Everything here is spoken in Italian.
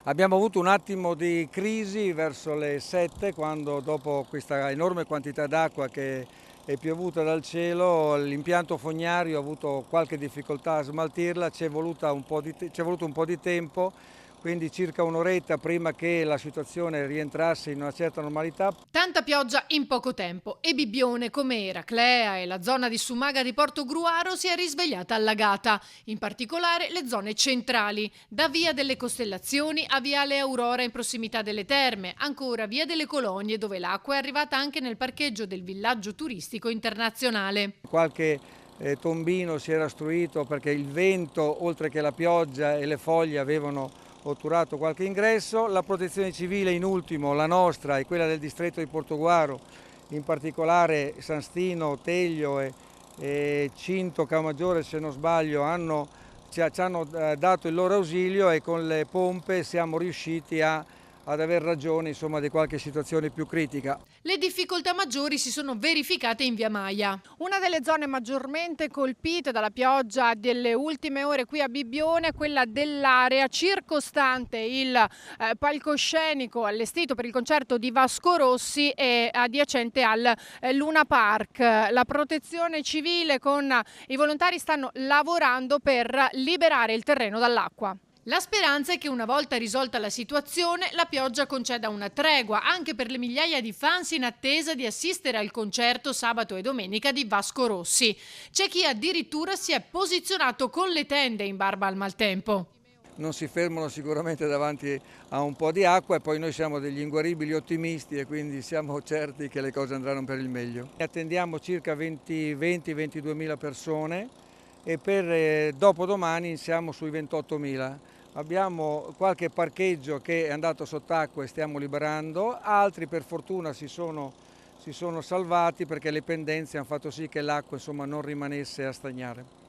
Abbiamo avuto un attimo di crisi verso le 7 quando dopo questa enorme quantità d'acqua che è piovuta dal cielo l'impianto fognario ha avuto qualche difficoltà a smaltirla, c'è voluto un po' di tempo, quindi circa un'oretta prima che la situazione rientrasse in una certa normalità. Tanta pioggia in poco tempo e Bibbione come Eraclea e la zona di Sumaga di Portogruaro si è risvegliata allagata, in particolare le zone centrali, da Via delle Costellazioni a Viale Aurora in prossimità delle Terme, ancora Via delle Colonie dove l'acqua è arrivata anche nel parcheggio del villaggio turistico internazionale. Qualche tombino si era ostruito perché il vento, oltre che la pioggia e le foglie, avevano otturato qualche ingresso. La protezione civile, in ultimo, la nostra e quella del distretto di Portoguaro, in particolare San Stino, Teglio e Cinto Camaggiore, se non sbaglio, ci hanno dato il loro ausilio e con le pompe siamo riusciti ad aver ragione, insomma, di qualche situazione più critica. Le difficoltà maggiori si sono verificate in Via Maia. Una delle zone maggiormente colpite dalla pioggia delle ultime ore qui a Bibbione è quella dell'area circostante il palcoscenico allestito per il concerto di Vasco Rossi e adiacente al Luna Park. La protezione civile con i volontari stanno lavorando per liberare il terreno dall'acqua. La speranza è che una volta risolta la situazione la pioggia conceda una tregua anche per le migliaia di fans in attesa di assistere al concerto sabato e domenica di Vasco Rossi. C'è chi addirittura si è posizionato con le tende in barba al maltempo. Non si fermano sicuramente davanti a un po' di acqua e poi noi siamo degli inguaribili ottimisti e quindi siamo certi che le cose andranno per il meglio. Attendiamo circa 20-22 mila persone e per dopodomani siamo sui 28.000. Abbiamo qualche parcheggio che è andato sott'acqua e stiamo liberando, altri per fortuna si sono salvati perché le pendenze hanno fatto sì che l'acqua, insomma, non rimanesse a stagnare.